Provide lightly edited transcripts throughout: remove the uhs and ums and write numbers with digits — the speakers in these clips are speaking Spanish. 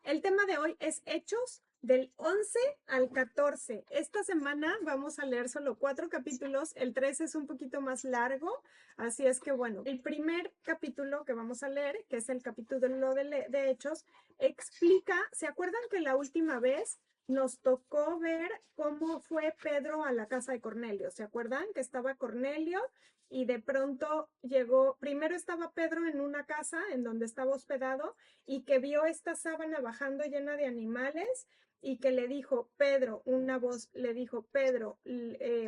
El tema de hoy es Hechos del 11 al 14. Esta semana vamos a leer solo 4 capítulos. El 13 es un poquito más largo, así es que bueno, el primer capítulo que vamos a leer, que es el capítulo de Hechos, explica, ¿se acuerdan que la última vez nos tocó ver cómo fue Pedro a la casa de Cornelio? ¿Se acuerdan que estaba Cornelio y de pronto llegó, primero estaba Pedro en una casa en donde estaba hospedado y que vio esta sábana bajando llena de animales y que le dijo, Pedro, una voz le dijo, Pedro,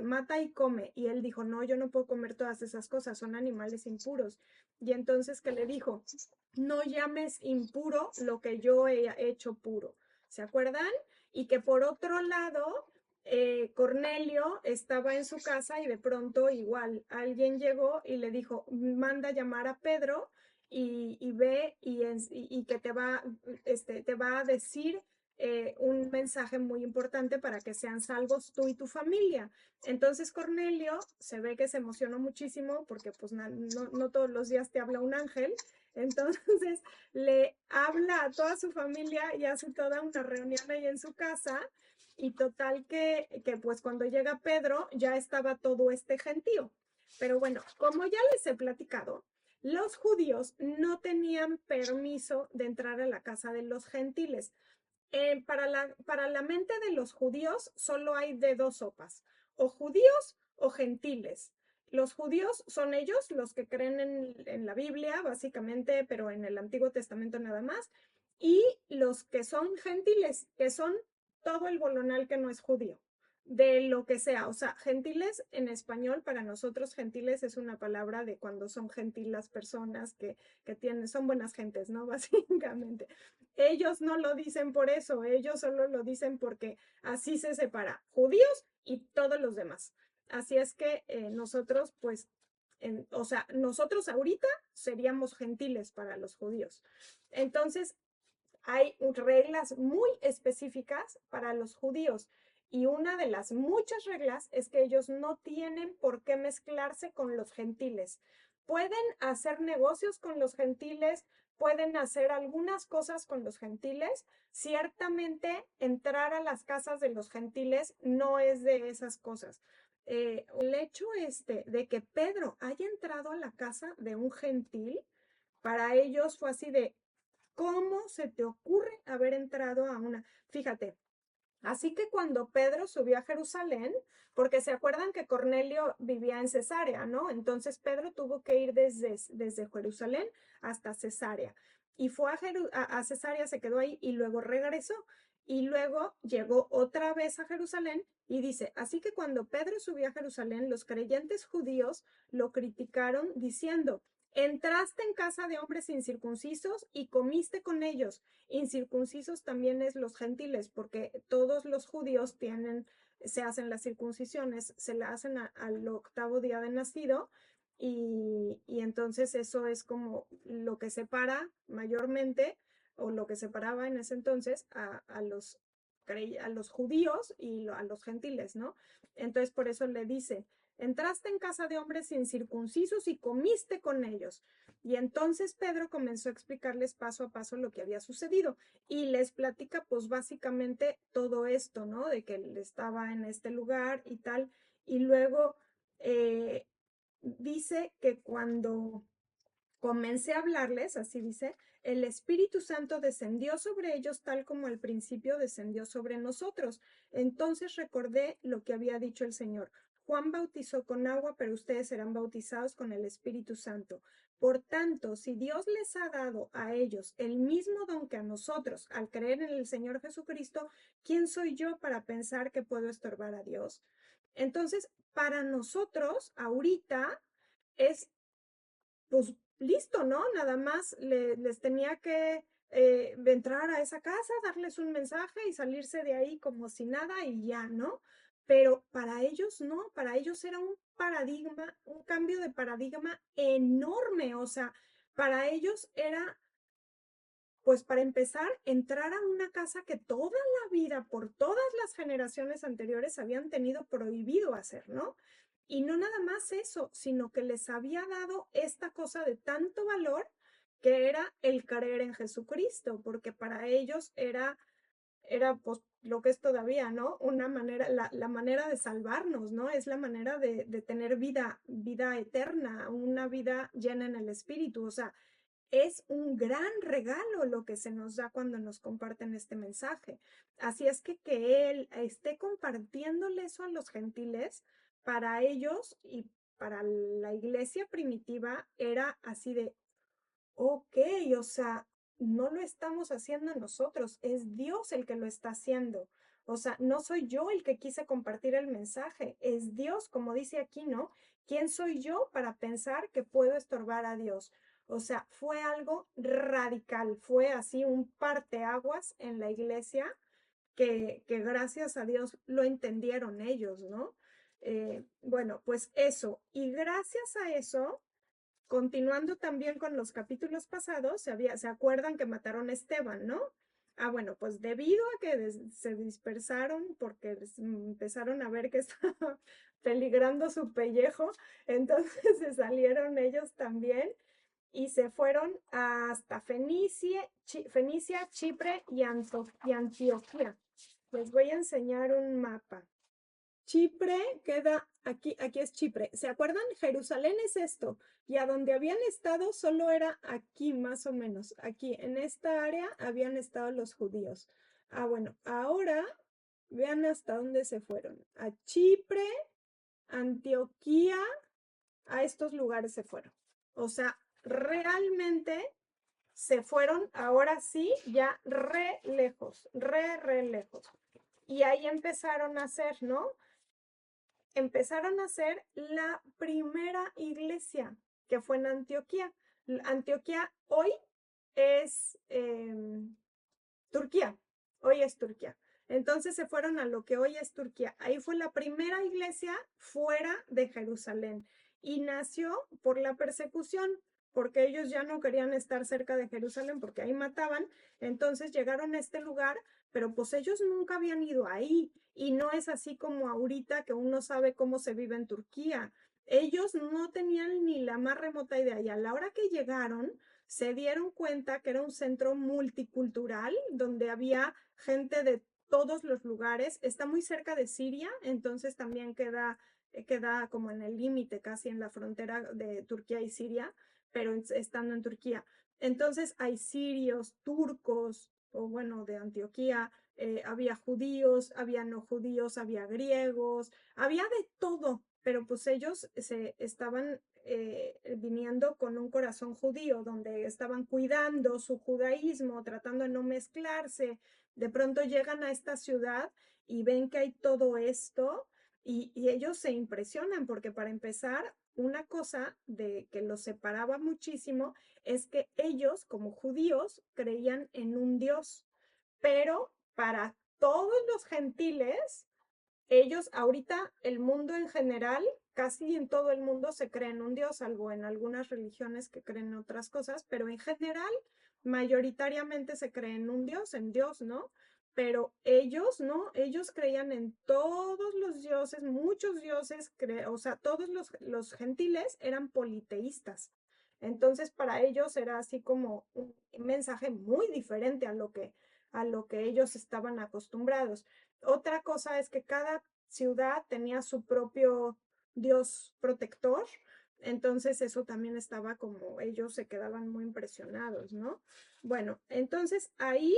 mata y come. Y él dijo, no, yo no puedo comer todas esas cosas, son animales impuros. Y entonces que le dijo, no llames impuro lo que yo he hecho puro. ¿Se acuerdan? Y que por otro lado, Cornelio estaba en su casa y de pronto igual alguien llegó y le dijo, manda llamar a Pedro y ve y que te va a decir un mensaje muy importante para que sean salvos tú y tu familia. Entonces Cornelio se ve que se emocionó muchísimo porque pues no todos los días te habla un ángel. Entonces le habla a toda su familia y hace toda una reunión ahí en su casa. Y total que pues cuando llega Pedro ya estaba todo este gentío. Pero bueno, como ya les he platicado, los judíos no tenían permiso de entrar a la casa de los gentiles. Para la mente de los judíos solo hay de dos sopas, o judíos o gentiles. Los judíos son ellos, los que creen en la Biblia, básicamente, pero en el Antiguo Testamento nada más, y los que son gentiles, que son todo el bolonal que no es judío, de lo que sea. O sea, gentiles en español, para nosotros gentiles es una palabra de cuando son gentil las personas que tienen, son buenas gentes, ¿no? Básicamente. Ellos no lo dicen por eso, ellos solo lo dicen porque así se separa judíos y todos los demás. Así es que nosotros, pues, o sea, nosotros ahorita seríamos gentiles para los judíos. Entonces, hay reglas muy específicas para los judíos y una de las muchas reglas es que ellos no tienen por qué mezclarse con los gentiles. Pueden hacer negocios con los gentiles, pueden hacer algunas cosas con los gentiles. Ciertamente, entrar a las casas de los gentiles no es de esas cosas. El hecho de que Pedro haya entrado a la casa de un gentil, para ellos fue así de, ¿cómo se te ocurre haber entrado a una? Fíjate, así que cuando Pedro subió a Jerusalén, porque se acuerdan que Cornelio vivía en Cesarea, ¿no? Entonces Pedro tuvo que ir desde Jerusalén hasta Cesarea. Y fue a Cesarea, se quedó ahí y luego regresó. Y luego llegó otra vez a Jerusalén y dice, así que cuando Pedro subió a Jerusalén, los creyentes judíos lo criticaron diciendo, entraste en casa de hombres incircuncisos y comiste con ellos. Incircuncisos también es los gentiles, porque todos los judíos se hacen las circuncisiones, se la hacen al octavo día de nacido, y entonces eso es como lo que separa mayormente, o lo que separaba en ese entonces a los judíos y a los gentiles, ¿no? Entonces por eso le dice, entraste en casa de hombres incircuncisos y comiste con ellos. Y entonces Pedro comenzó a explicarles paso a paso lo que había sucedido y les platica pues básicamente todo esto, ¿no? De que él estaba en este lugar y tal. Y luego eh, dice que cuando comencé a hablarles, así dice, el Espíritu Santo descendió sobre ellos tal como al principio descendió sobre nosotros. Entonces recordé lo que había dicho el Señor. Juan bautizó con agua, pero ustedes serán bautizados con el Espíritu Santo. Por tanto, si Dios les ha dado a ellos el mismo don que a nosotros al creer en el Señor Jesucristo, ¿quién soy yo para pensar que puedo estorbar a Dios? Entonces, para nosotros, ahorita es pues listo, ¿no? Nada más les tenía que entrar a esa casa, darles un mensaje y salirse de ahí como si nada y ya, ¿no? Pero para ellos no, para ellos era un paradigma, un cambio de paradigma enorme, o sea, para ellos era, pues para empezar, entrar a una casa que toda la vida, por todas las generaciones anteriores, habían tenido prohibido hacer, ¿no? Y no nada más eso, sino que les había dado esta cosa de tanto valor que era el creer en Jesucristo, porque para ellos era pues lo que es todavía, ¿no? Una manera, la manera de salvarnos, ¿no? Es la manera de tener vida eterna, una vida llena en el Espíritu. O sea, es un gran regalo lo que se nos da cuando nos comparten este mensaje. Así es que Él esté compartiéndole eso a los gentiles, para ellos y para la iglesia primitiva era así de, ok, o sea, no lo estamos haciendo nosotros, es Dios el que lo está haciendo. O sea, no soy yo el que quise compartir el mensaje, es Dios, como dice aquí, ¿no? ¿Quién soy yo para pensar que puedo estorbar a Dios? O sea, fue algo radical, fue así un parteaguas en la iglesia que gracias a Dios lo entendieron ellos, ¿no? Bueno, pues eso, y gracias a eso continuando también con los capítulos pasados, se acuerdan que mataron a Esteban, ¿no? Ah, bueno, pues debido a que se dispersaron porque empezaron a ver que estaba peligrando su pellejo, entonces se salieron ellos también y se fueron hasta Fenicia, Chipre y Antioquía. Les voy a enseñar un mapa. Chipre queda aquí, aquí es Chipre. ¿Se acuerdan? Jerusalén es esto. Y a donde habían estado solo era aquí, más o menos. Aquí, en esta área habían estado los judíos. Ah, bueno, ahora vean hasta dónde se fueron. A Chipre, Antioquía, a estos lugares se fueron. O sea, realmente se fueron ahora sí ya re lejos, re lejos. Y ahí empezaron a hacer, ¿no? Empezaron a hacer la primera iglesia, que fue en Antioquía. Antioquía hoy es Turquía, hoy es Turquía. Entonces se fueron a lo que hoy es Turquía. Ahí fue la primera iglesia fuera de Jerusalén y nació por la persecución, porque ellos ya no querían estar cerca de Jerusalén porque ahí mataban. Entonces llegaron a este lugar, pero pues ellos nunca habían ido ahí y no es así como ahorita que uno sabe cómo se vive en Turquía. Ellos no tenían ni la más remota idea y a la hora que llegaron, se dieron cuenta que era un centro multicultural donde había gente de todos los lugares. Está muy cerca de Siria, entonces también queda como en el límite, casi en la frontera de Turquía y Siria, pero estando en Turquía. Entonces hay sirios, turcos, o bueno, de Antioquía, había judíos, había no judíos, había griegos, había de todo, pero pues ellos se estaban viniendo con un corazón judío, donde estaban cuidando su judaísmo, tratando de no mezclarse. De pronto llegan a esta ciudad y ven que hay todo esto y ellos se impresionan porque para empezar, una cosa de que los separaba muchísimo es que ellos, como judíos, creían en un Dios, pero para todos los gentiles ellos, ahorita, el mundo en general, casi en todo el mundo se cree en un Dios, salvo en algunas religiones que creen en otras cosas, pero en general, mayoritariamente se cree en un Dios, en Dios, ¿no? Pero ellos, ¿no? Ellos creían en todos los dioses, muchos dioses, o sea, todos los gentiles eran politeístas. Entonces, para ellos era así como un mensaje muy diferente a lo que ellos estaban acostumbrados. Otra cosa es que cada ciudad tenía su propio dios protector, entonces eso también estaba como ellos se quedaban muy impresionados, ¿no? Bueno, entonces ahí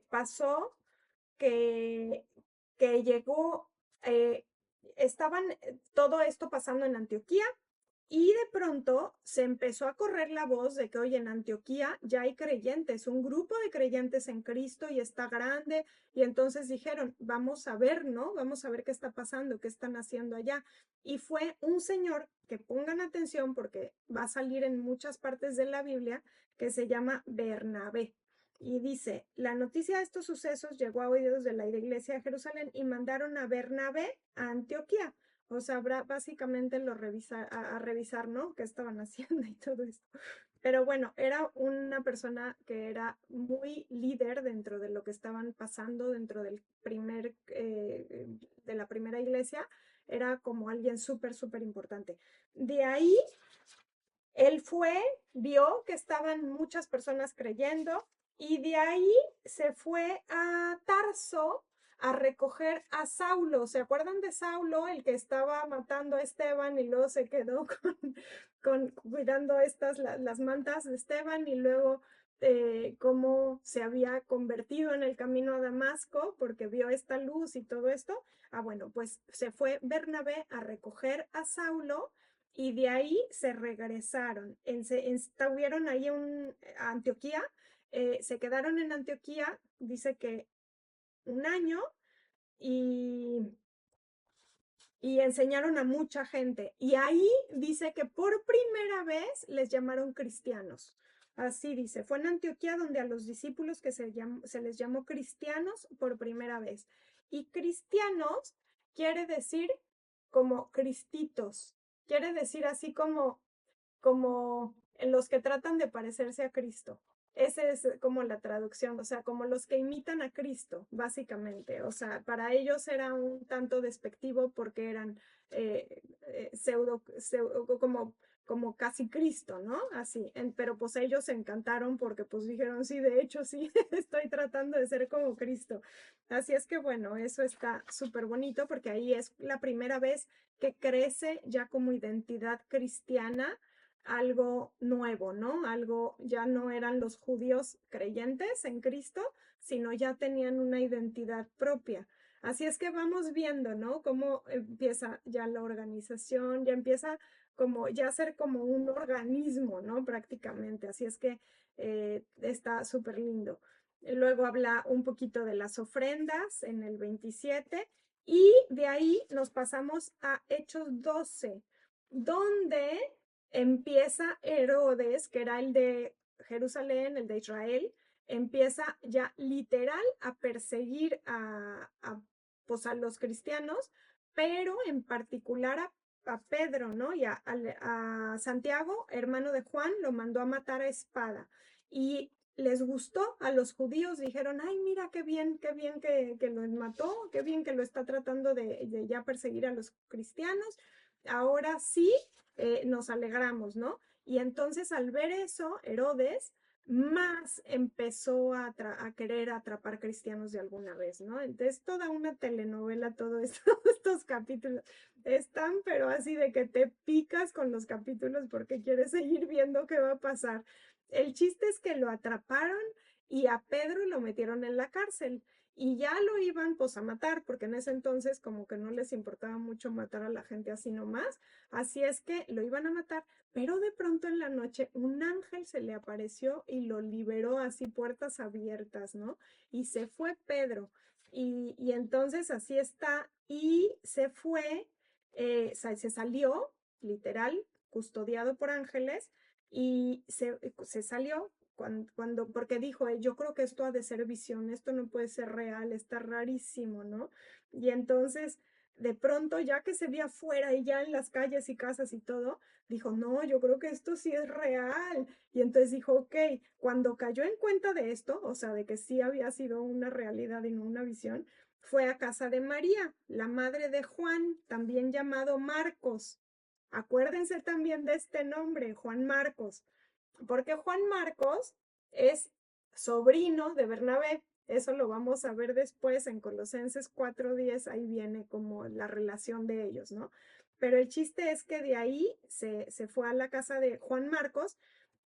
pasó que, que llegó, estaban todo esto pasando en Antioquía y de pronto se empezó a correr la voz de que, oye, en Antioquía ya hay creyentes, un grupo de creyentes en Cristo y está grande. Y entonces dijeron, vamos a ver, ¿no? Vamos a ver qué está pasando, qué están haciendo allá. Y fue un señor, que pongan atención porque va a salir en muchas partes de la Biblia, que se llama Bernabé. Y dice, la noticia de estos sucesos llegó a oídos de la iglesia de Jerusalén y mandaron a Bernabé a Antioquía. O sea, básicamente a revisar, ¿no? ¿Qué estaban haciendo y todo esto? Pero bueno, era una persona que era muy líder dentro de lo que estaban pasando dentro de la primera iglesia. Era como alguien súper importante. De ahí Él fue, vio que estaban muchas personas creyendo y de ahí se fue a Tarso a recoger a Saulo. ¿Se acuerdan de Saulo, el que estaba matando a Esteban y luego se quedó con cuidando las mantas de Esteban y luego cómo se había convertido en el camino a Damasco porque vio esta luz y todo esto? Ah, bueno, pues se fue Bernabé a recoger a Saulo y de ahí se regresaron. Estuvieron ahí en Antioquía, se quedaron en Antioquía, dice que un año, y, y enseñaron a mucha gente. Y ahí dice que por primera vez les llamaron cristianos. Así dice, fue en Antioquía donde a los discípulos que se les llamó cristianos por primera vez. Y cristianos quiere decir como cristitos, quiere decir así como en los que tratan de parecerse a Cristo. Esa es como la traducción, o sea, como los que imitan a Cristo, básicamente. O sea, para ellos era un tanto despectivo porque eran como casi Cristo, ¿no? Así, pero pues ellos se encantaron porque pues dijeron, sí, de hecho sí, estoy tratando de ser como Cristo. Así es que bueno, eso está súper bonito porque ahí es la primera vez que crece ya como identidad cristiana algo nuevo, ¿no? Algo, ya no eran los judíos creyentes en Cristo, sino ya tenían una identidad propia. Así es que vamos viendo, ¿no? Cómo empieza ya la organización, ya empieza como ya a ser como un organismo, ¿no? Prácticamente. Así es que está súper lindo. Luego habla un poquito de las ofrendas en el 27 y de ahí nos pasamos a Hechos 12, donde empieza Herodes, que era el de Jerusalén, el de Israel, empieza ya literal a perseguir pues a los cristianos, pero en particular a Pedro, ¿no? Y a Santiago, hermano de Juan, lo mandó a matar a espada. Y les gustó a los judíos, dijeron, ay, mira qué bien que lo mató, qué bien que lo está tratando de ya perseguir a los cristianos. Ahora sí, nos alegramos, ¿no? Y entonces al ver eso, Herodes más empezó a querer atrapar cristianos de alguna vez, ¿no? Entonces toda una telenovela, todos estos capítulos están, pero así de que te picas con los capítulos porque quieres seguir viendo qué va a pasar. El chiste es que lo atraparon y a Pedro lo metieron en la cárcel y ya lo iban pues a matar porque en ese entonces como que no les importaba mucho matar a la gente así nomás, así es que lo iban a matar, pero de pronto en la noche un ángel se le apareció y lo liberó así puertas abiertas, ¿no? Y se fue Pedro y entonces así está y se fue, se salió literal custodiado por ángeles y se salió porque dijo, yo creo que esto ha de ser visión, esto no puede ser real, está rarísimo, ¿no? Y entonces, de pronto, ya que se ve afuera y ya en las calles y casas y todo, dijo, no, yo creo que esto sí es real. Y entonces dijo, ok, cuando cayó en cuenta de esto, o sea, de que sí había sido una realidad y no una visión, fue a casa de María, la madre de Juan, también llamado Marcos. Acuérdense también de este nombre, Juan Marcos, porque Juan Marcos es sobrino de Bernabé. Eso lo vamos a ver después en Colosenses 4:10, ahí viene como la relación de ellos, ¿no? Pero el chiste es que de ahí se fue a la casa de Juan Marcos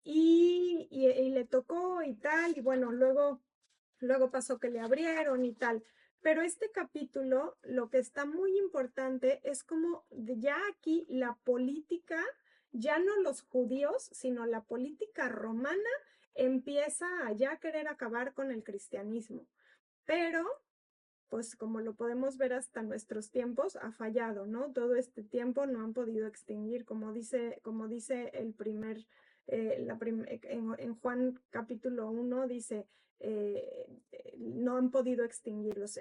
y le tocó y tal, y bueno, luego pasó que le abrieron y tal. Pero este capítulo, lo que está muy importante es como ya aquí la política, ya no los judíos, sino la política romana empieza a ya querer acabar con el cristianismo. Pero pues como lo podemos ver hasta nuestros tiempos, ha fallado, ¿no? Todo este tiempo no han podido extinguir, como dice el primer, en Juan capítulo 1 dice, no han podido extinguirlos.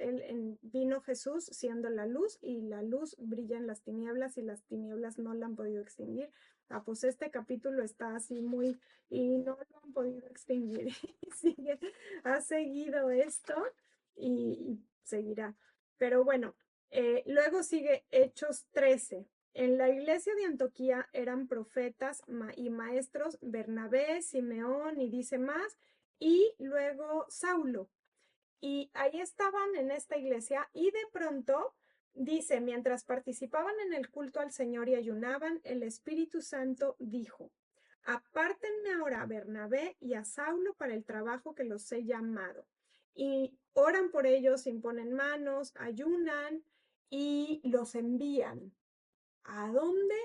Vino Jesús siendo la luz y la luz brilla en las tinieblas y las tinieblas no la han podido extinguir. Ah, pues este capítulo está así muy, y no lo han podido extinguir. Ha seguido esto y seguirá. Pero bueno, luego sigue Hechos 13. En la iglesia de Antioquía eran profetas y maestros Bernabé, Simeón y dice más, y luego Saulo. Y ahí estaban en esta iglesia y de pronto dice, mientras participaban en el culto al Señor y ayunaban, el Espíritu Santo dijo, apártenme ahora a Bernabé y a Saulo para el trabajo que los he llamado. Y oran por ellos, imponen manos, ayunan y los envían. ¿A dónde?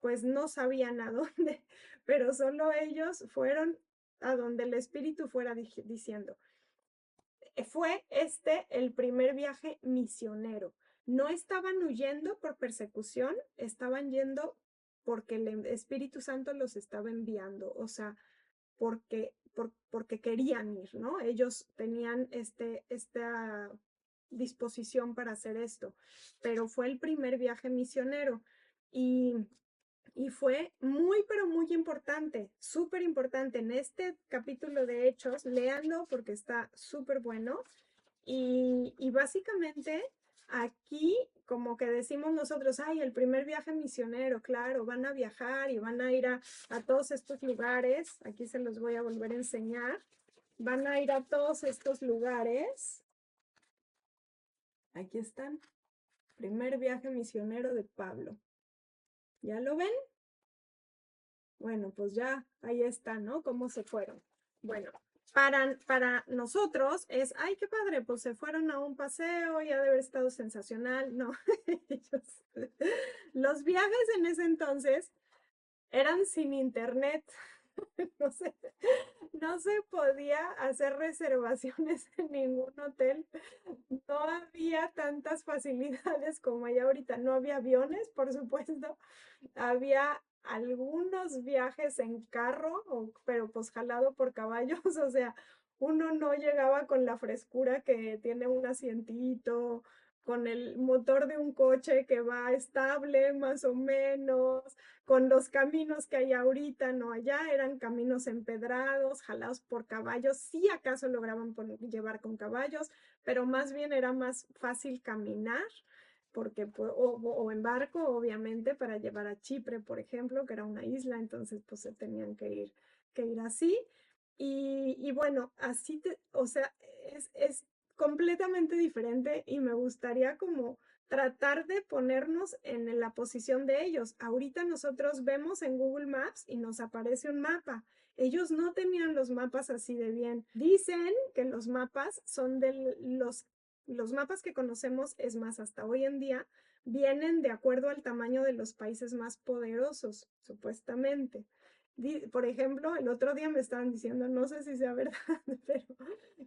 Pues no sabían a dónde, pero solo ellos fueron a donde el Espíritu fuera diciendo. Fue este el primer viaje misionero. No estaban huyendo por persecución, estaban yendo porque el Espíritu Santo los estaba enviando, o sea, porque querían ir, ¿no? Ellos tenían esta disposición para hacer esto, pero fue el primer viaje misionero y, y fue muy, pero muy importante, súper importante. En este capítulo de Hechos, léanlo porque está súper bueno y básicamente aquí, como que decimos nosotros, ay, el primer viaje misionero, claro, van a viajar y van a ir a todos estos lugares. Aquí se los voy a volver a enseñar. Van a ir a todos estos lugares. Aquí están. Primer viaje misionero de Pablo. ¿Ya lo ven? Bueno, pues ya ahí está, ¿no? ¿Cómo se fueron? Bueno, para nosotros es, ay, qué padre, pues se fueron a un paseo y ha de haber estado sensacional. No, los viajes en ese entonces eran sin internet. No se, no se podía hacer reservaciones en ningún hotel. No había tantas facilidades como hay ahorita. No había aviones, por supuesto. Había algunos viajes en carro, pero pues jalado por caballos, o sea, uno no llegaba con la frescura que tiene un asientito, con el motor de un coche que va estable más o menos, con los caminos que hay ahorita, no allá, eran caminos empedrados, jalados por caballos, sí acaso lograban llevar con caballos, pero más bien era más fácil caminar porque, o en barco, obviamente, para llevar a Chipre, por ejemplo, que era una isla, entonces pues se tenían que ir así. Y bueno, así, o sea, es completamente diferente y me gustaría como tratar de ponernos en la posición de ellos. Ahorita nosotros vemos en Google Maps y nos aparece un mapa. Ellos no tenían los mapas así de bien. Dicen que los mapas son de los mapas que conocemos, es más, hasta hoy en día, vienen de acuerdo al tamaño de los países más poderosos, supuestamente. Por ejemplo, el otro día me estaban diciendo, no sé si sea verdad, pero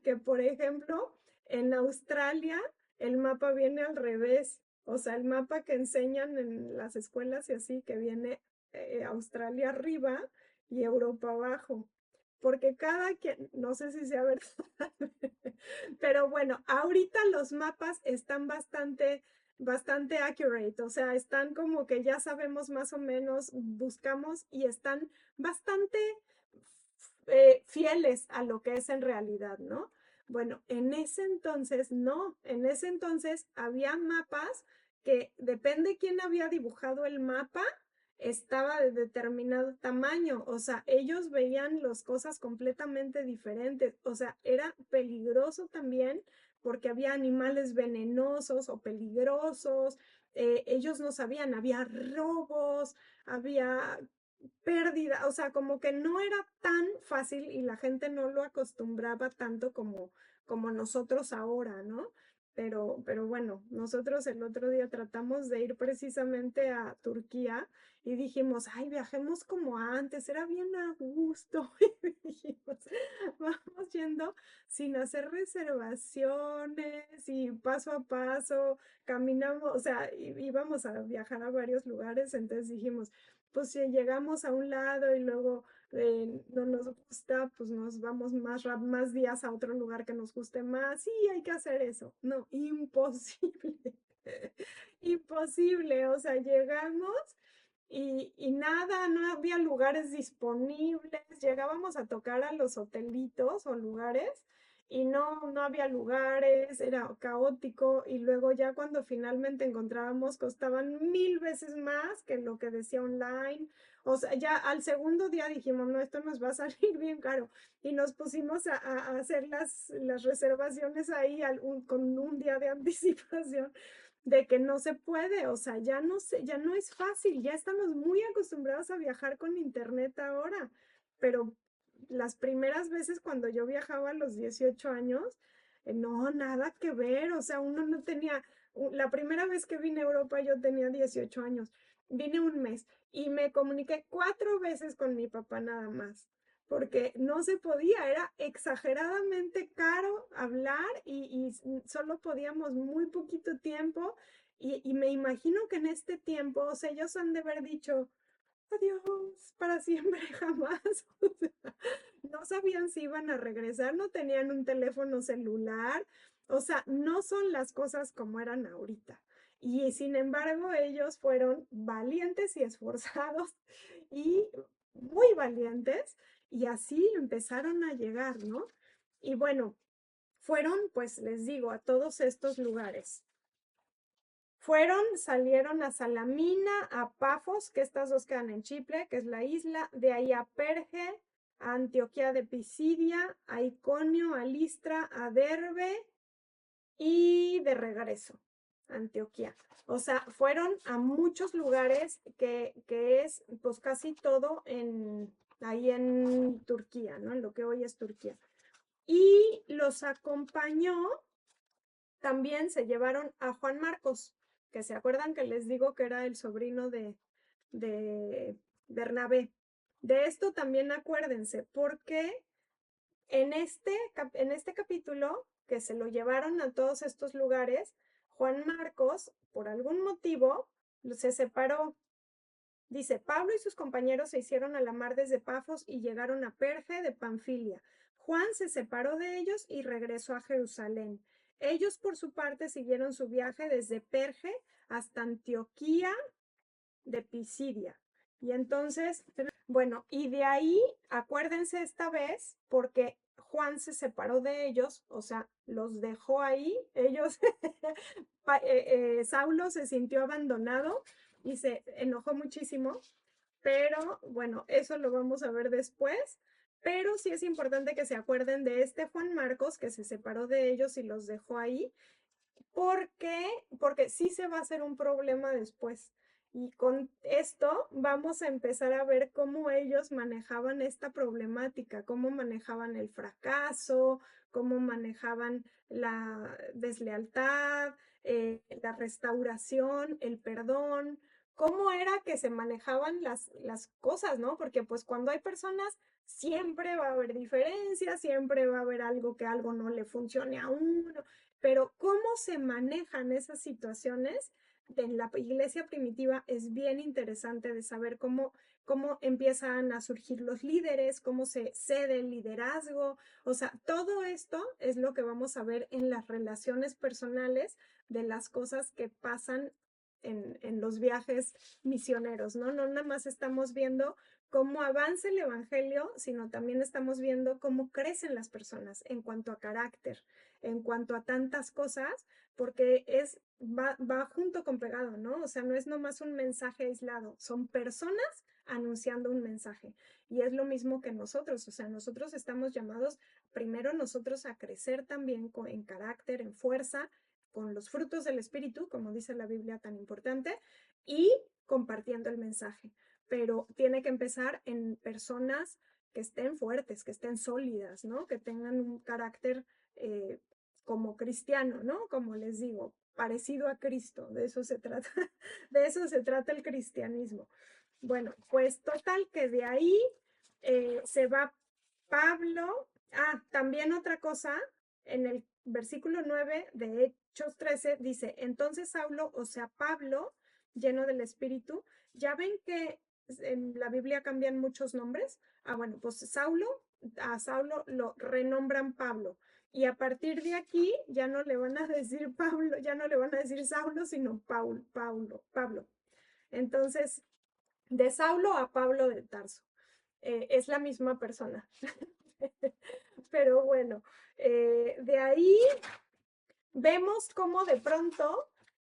que por ejemplo, en Australia el mapa viene al revés. O sea, el mapa que enseñan en las escuelas y así, que viene Australia arriba y Europa abajo. Porque cada quien, no sé si sea verdad, pero bueno, ahorita los mapas están bastante accurate, o sea, están como que ya sabemos más o menos, buscamos y están bastante fieles a lo que es en realidad, ¿no? Bueno, en ese entonces no, en ese entonces había mapas que depende quién había dibujado el mapa, estaba de determinado tamaño, o sea, ellos veían las cosas completamente diferentes, o sea, era peligroso también porque había animales venenosos o peligrosos, ellos no sabían, había robos, había pérdida, o sea, como que no era tan fácil y la gente no lo acostumbraba tanto como nosotros ahora, ¿no? Pero bueno, nosotros el otro día tratamos de ir precisamente a Turquía y dijimos, ay, viajemos como antes, era bien a gusto. Y dijimos, vamos yendo sin hacer reservaciones y paso a paso, caminamos, o sea, íbamos a viajar a varios lugares, entonces dijimos, pues si llegamos a un lado y luego no nos gusta, pues nos vamos más días a otro lugar que nos guste más. Sí, hay que hacer eso. No, imposible. Imposible. O sea, llegamos y nada, no había lugares disponibles. Llegábamos a tocar a los hotelitos o lugares y no había lugares, era caótico y luego ya cuando finalmente encontrábamos costaban 1000 veces más que lo que decía online. O sea, ya al segundo día dijimos, no, esto nos va a salir bien caro. Y nos pusimos a hacer las reservaciones ahí con un día de anticipación de que no se puede, o sea, ya no es fácil, ya estamos muy acostumbrados a viajar con internet ahora, pero las primeras veces cuando yo viajaba a los 18 años, no, nada que ver, o sea, uno no tenía, la primera vez que vine a Europa yo tenía 18 años, vine un mes y me comuniqué 4 veces con mi papá nada más, porque no se podía, era exageradamente caro hablar y solo podíamos muy poquito tiempo y me imagino que en este tiempo, o sea, ellos han de haber dicho, adiós, para siempre, jamás. O sea, no sabían si iban a regresar, no tenían un teléfono celular, o sea, no son las cosas como eran ahorita. Y sin embargo, ellos fueron valientes y esforzados y muy valientes y así empezaron a llegar, ¿no? Y bueno, fueron, pues les digo, a todos estos lugares. Salieron a Salamina, a Pafos, que estas dos quedan en Chipre, que es la isla, de ahí a Perge, a Antioquía de Pisidia, a Iconio, a Listra, a Derbe y de regreso a Antioquía. O sea, fueron a muchos lugares que es pues casi todo ahí en Turquía, ¿no? En lo que hoy es Turquía. Y los acompañó, también se llevaron a Juan Marcos, que se acuerdan que les digo que era el sobrino de Bernabé. De esto también acuérdense, porque en este capítulo, que se lo llevaron a todos estos lugares, Juan Marcos, por algún motivo, se separó. Dice, Pablo y sus compañeros se hicieron a la mar desde Pafos y llegaron a Perge de Panfilia. Juan se separó de ellos y regresó a Jerusalén. Ellos, por su parte, siguieron su viaje desde Perge hasta Antioquía de Pisidia. Y entonces, bueno, y de ahí, acuérdense esta vez, porque Juan se separó de ellos, o sea, los dejó ahí, ellos, Saulo se sintió abandonado y se enojó muchísimo, pero bueno, eso lo vamos a ver después. Pero sí es importante que se acuerden de este Juan Marcos que se separó de ellos y los dejó ahí. ¿Por qué? Porque sí se va a hacer un problema después. Y con esto vamos a empezar a ver cómo ellos manejaban esta problemática, cómo manejaban el fracaso, cómo manejaban la deslealtad, la restauración, el perdón, cómo era que se manejaban las cosas, ¿no? Porque pues cuando hay personas siempre va a haber diferencias, siempre va a haber algo que algo no le funcione a uno, pero cómo se manejan esas situaciones en la iglesia primitiva es bien interesante de saber cómo empiezan a surgir los líderes, cómo se cede el liderazgo. O sea, todo esto es lo que vamos a ver en las relaciones personales de las cosas que pasan en los viajes misioneros, ¿no? No nada más estamos viendo cómo avanza el evangelio, sino también estamos viendo cómo crecen las personas en cuanto a carácter, en cuanto a tantas cosas, porque va junto con pegado, ¿no? O sea, no es nomás un mensaje aislado, son personas anunciando un mensaje. Y es lo mismo que nosotros, o sea, nosotros estamos llamados primero nosotros a crecer también en carácter, en fuerza, con los frutos del Espíritu, como dice la Biblia tan importante, y compartiendo el mensaje. Pero tiene que empezar en personas que estén fuertes, que estén sólidas, ¿no? Que tengan un carácter como cristiano, ¿no? Como les digo, parecido a Cristo, de eso se trata, de eso se trata el cristianismo. Bueno, pues total que de ahí se va Pablo. Ah, también otra cosa, en el versículo 9 de Hechos 13 dice, entonces Saulo, o sea, Pablo, lleno del Espíritu, ya ven que en la Biblia cambian muchos nombres. Ah, bueno, pues a Saulo lo renombran Pablo. Y a partir de aquí ya no le van a decir Pablo, ya no le van a decir Saulo, sino Pablo. Entonces, de Saulo a Pablo de Tarso. Es la misma persona. Pero bueno, de ahí vemos cómo de pronto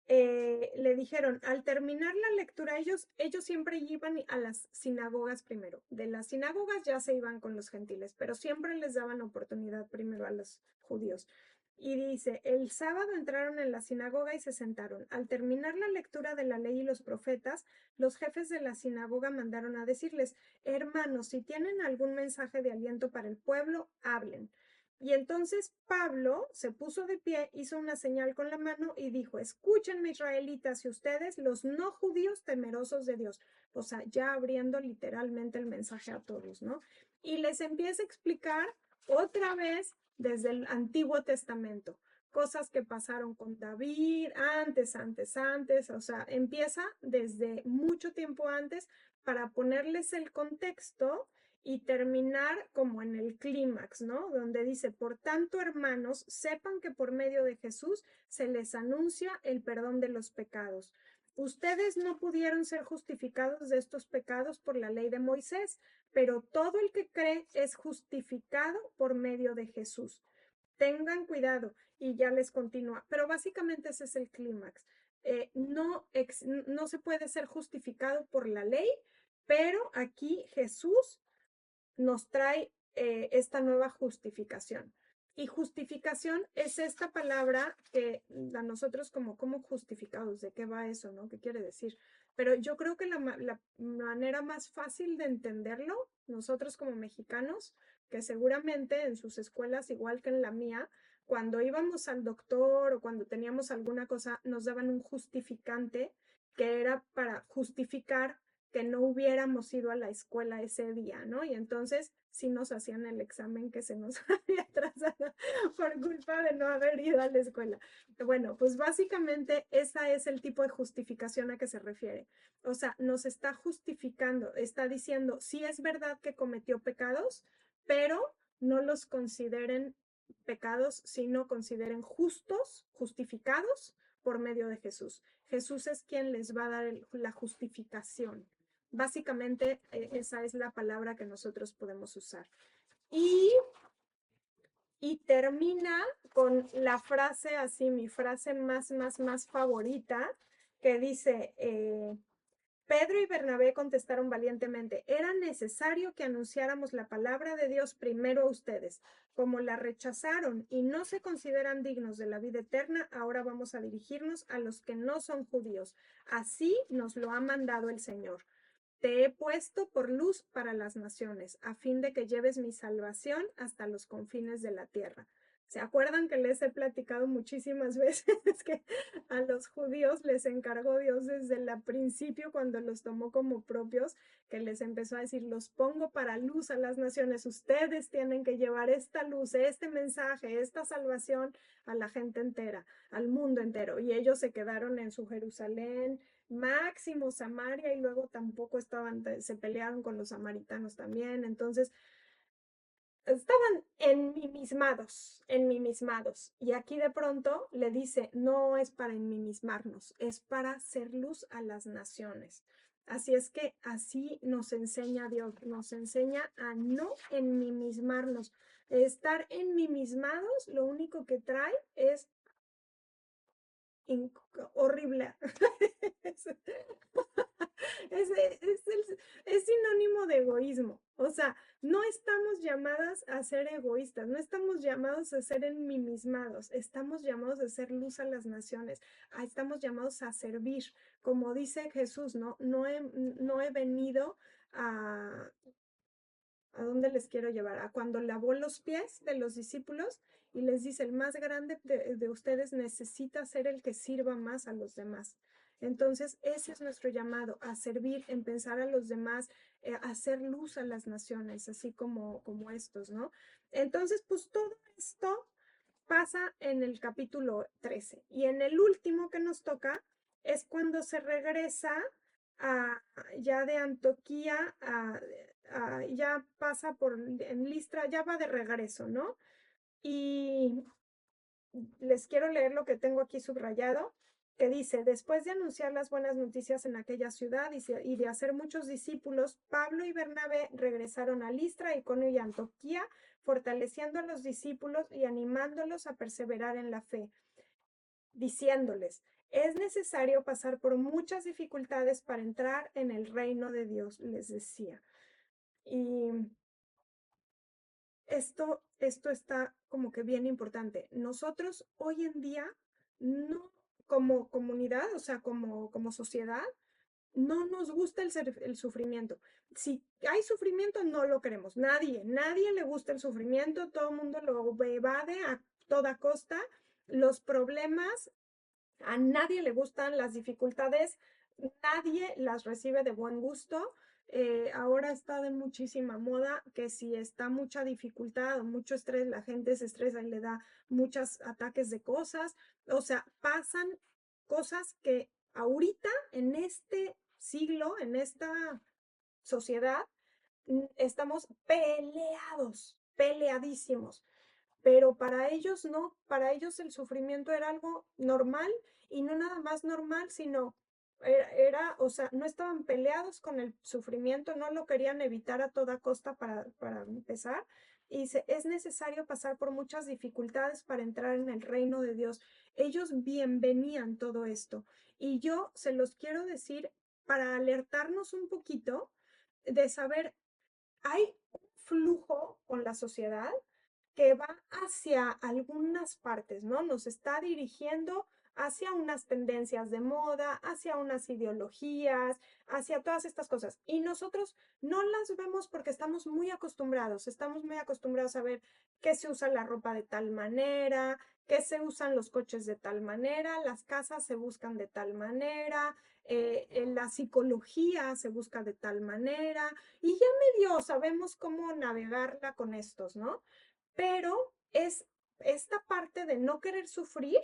le dijeron, al terminar la lectura, ellos siempre iban a las sinagogas primero. De las sinagogas ya se iban con los gentiles, pero siempre les daban oportunidad primero a los judíos. Y dice, el sábado entraron en la sinagoga y se sentaron. Al terminar la lectura de la ley y los profetas, los jefes de la sinagoga mandaron a decirles, hermanos, si tienen algún mensaje de aliento para el pueblo, hablen. Y entonces Pablo se puso de pie, hizo una señal con la mano y dijo, escúchenme israelitas y ustedes, los no judíos temerosos de Dios. O sea, ya abriendo literalmente el mensaje a todos, ¿no? Y les empieza a explicar otra vez desde el Antiguo Testamento, cosas que pasaron con David, antes, o sea, empieza desde mucho tiempo antes para ponerles el contexto y terminar como en el clímax, ¿no? Donde dice, por tanto, hermanos, sepan que por medio de Jesús se les anuncia el perdón de los pecados. Ustedes no pudieron ser justificados de estos pecados por la ley de Moisés, pero todo el que cree es justificado por medio de Jesús. Tengan cuidado y ya les continúa, pero básicamente ese es el clímax. No se puede ser justificado por la ley, pero aquí Jesús nos trae esta nueva justificación. Y justificación es esta palabra que a nosotros como justificados, ¿de qué va eso, no? ¿Qué quiere decir? Pero yo creo que la manera más fácil de entenderlo, nosotros como mexicanos, que seguramente en sus escuelas, igual que en la mía, cuando íbamos al doctor o cuando teníamos alguna cosa, nos daban un justificante que era para justificar que no hubiéramos ido a la escuela ese día, ¿no? Y entonces sí nos hacían el examen que se nos había atrasado por culpa de no haber ido a la escuela. Bueno, pues básicamente esa es el tipo de justificación a que se refiere. O sea, nos está justificando, está diciendo, sí es verdad que cometió pecados, pero no los consideren pecados, sino consideren justos, justificados por medio de Jesús. Jesús es quien les va a dar la justificación. Básicamente, esa es la palabra que nosotros podemos usar. Y, y termina con la frase así, mi frase más favorita, que dice, Pedro y Bernabé contestaron valientemente, era necesario que anunciáramos la palabra de Dios primero a ustedes. Como la rechazaron y no se consideran dignos de la vida eterna, ahora vamos a dirigirnos a los que no son judíos. Así nos lo ha mandado el Señor. Te he puesto por luz para las naciones, a fin de que lleves mi salvación hasta los confines de la tierra. ¿Se acuerdan que les he platicado muchísimas veces que a los judíos les encargó Dios desde el principio cuando los tomó como propios, que les empezó a decir, los pongo para luz a las naciones, ustedes tienen que llevar esta luz, este mensaje, esta salvación a la gente entera, al mundo entero? Y ellos se quedaron en su Jerusalén, máximo Samaria, y luego tampoco se pelearon con los samaritanos también, entonces estaban enmimismados. Y aquí de pronto le dice, no es para enmimismarnos, es para hacer luz a las naciones. Así es que así nos enseña Dios, nos enseña a no enmimismarnos. Estar enmimismados lo único que trae es horrible. Es, es sinónimo de egoísmo. O sea, no estamos llamadas a ser egoístas, no estamos llamados a ser enmimismados, estamos llamados a ser luz a las naciones, estamos llamados a servir. Como dice Jesús, no he venido a, ¿a dónde les quiero llevar? A cuando lavó los pies de los discípulos y les dice, el más grande de ustedes necesita ser el que sirva más a los demás. Entonces, ese es nuestro llamado, a servir, en pensar a los demás, a hacer luz a las naciones, así como estos, ¿no? Entonces, pues todo esto pasa en el capítulo 13. Y en el último que nos toca es cuando se regresa a, ya de Antioquía, ya pasa en Listra, ya va de regreso, ¿no? Y les quiero leer lo que tengo aquí subrayado. que dice, después de anunciar las buenas noticias en aquella ciudad y de hacer muchos discípulos, Pablo y Bernabé regresaron a Listra, Iconio y Antioquía, fortaleciendo a los discípulos y animándolos a perseverar en la fe, diciéndoles, es necesario pasar por muchas dificultades para entrar en el reino de Dios, les decía. Y esto está como que bien importante. Nosotros hoy en día, no como comunidad, o sea, como sociedad, no nos gusta el sufrimiento. Si hay sufrimiento, no lo queremos. Nadie le gusta el sufrimiento, todo el mundo lo evade a toda costa. Los problemas, a nadie le gustan las dificultades, nadie las recibe de buen gusto. Ahora está de muchísima moda que si está mucha dificultad o mucho estrés, la gente se estresa y le da muchos ataques de cosas. O sea, pasan cosas que ahorita, en este siglo, en esta sociedad, estamos peleadísimos, pero para ellos no, para ellos el sufrimiento era algo normal y no nada más normal, sino o sea, no estaban peleados con el sufrimiento, no lo querían evitar a toda costa para empezar. Y dice, es necesario pasar por muchas dificultades para entrar en el reino de Dios. Ellos bienvenían todo esto. Y yo se los quiero decir para alertarnos un poquito de saber, hay un flujo con la sociedad que va hacia algunas partes, ¿no? Nos está dirigiendo hacia unas tendencias de moda, hacia unas ideologías, hacia todas estas cosas. Y nosotros no las vemos porque estamos muy acostumbrados a ver que se usa la ropa de tal manera, que se usan los coches de tal manera, las casas se buscan de tal manera, en la psicología se busca de tal manera, y ya medio sabemos cómo navegarla con estos, ¿no? Pero es esta parte de no querer sufrir,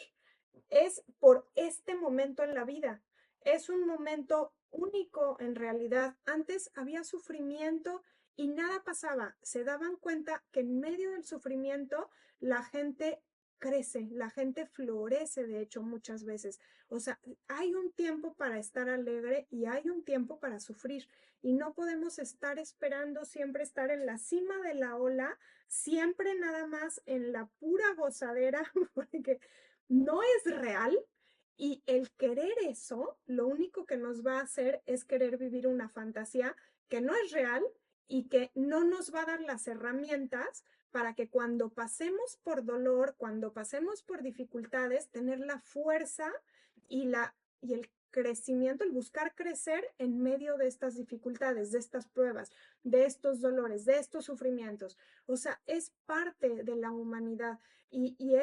es por este momento en la vida. Es un momento único en realidad. Antes había sufrimiento y nada pasaba. Se daban cuenta que en medio del sufrimiento la gente crece, la gente florece, de hecho, muchas veces. O sea, hay un tiempo para estar alegre y hay un tiempo para sufrir. Y no podemos estar esperando siempre estar en la cima de la ola, siempre nada más en la pura gozadera, porque no es real, y el querer eso, lo único que nos va a hacer es querer vivir una fantasía que no es real y que no nos va a dar las herramientas para que cuando pasemos por dolor, cuando pasemos por dificultades, tener la fuerza y el crecimiento, el buscar crecer en medio de estas dificultades, de estas pruebas, de estos dolores, de estos sufrimientos. O sea, es parte de la humanidad. Y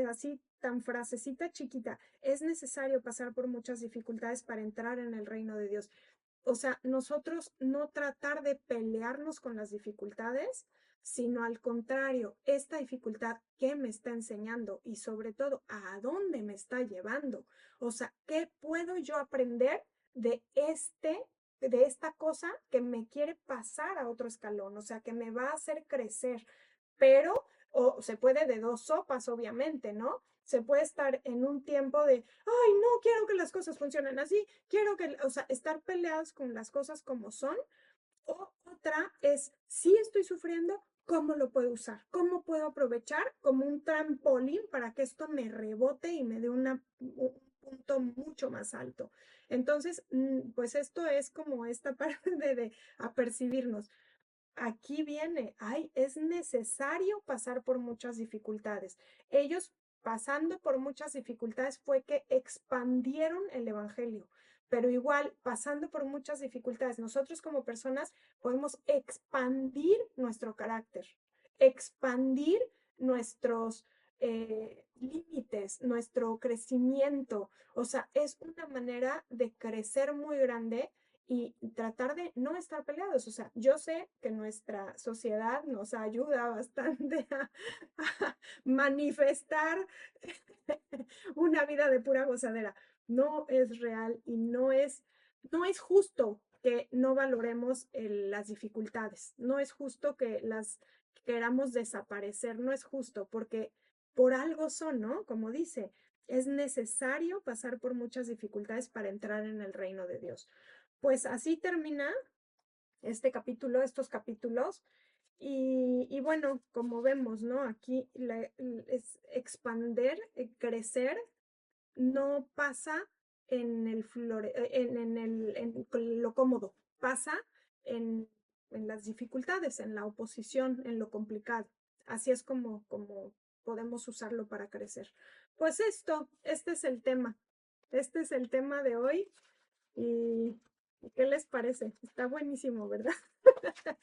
así tan frasecita chiquita, es necesario pasar por muchas dificultades para entrar en el reino de Dios. O sea, nosotros no tratar de pelearnos con las dificultades, sino al contrario, esta dificultad qué me está enseñando y sobre todo a dónde me está llevando. O sea, ¿qué puedo yo aprender de de esta cosa que me quiere pasar a otro escalón? O sea, que me va a hacer crecer, pero o se puede de dos sopas, obviamente, ¿no? Se puede estar en un tiempo de, ay, no quiero que las cosas funcionen así, quiero que, o sea, estar peleados con las cosas como son. O otra es, si estoy sufriendo, ¿cómo lo puedo usar? ¿Cómo puedo aprovechar como un trampolín para que esto me rebote y me dé un punto mucho más alto? Entonces, pues esto es como esta parte de apercibirnos. Aquí viene, ay, es necesario pasar por muchas dificultades. Ellos pasando por muchas dificultades fue que expandieron el evangelio, pero igual pasando por muchas dificultades, nosotros como personas podemos expandir nuestro carácter, expandir nuestros límites, nuestro crecimiento. O sea, es una manera de crecer muy grande y tratar de no estar peleados. O sea, yo sé que nuestra sociedad nos ayuda bastante a manifestar una vida de pura gozadera. No es real y no es justo que no valoremos las dificultades. No es justo que las queramos desaparecer. No es justo porque por algo son, ¿no? Como dice, Es necesario pasar por muchas dificultades para entrar en el reino de Dios. Pues así termina este capítulo, estos capítulos. Y bueno, como vemos, ¿no? Aquí es expander, crecer, no pasa en el en lo cómodo, pasa en, en las dificultades, en la oposición, en lo complicado. Así es como podemos usarlo para crecer. Pues este es el tema. Este es el tema de hoy. ¿Y qué les parece? Está buenísimo, ¿verdad?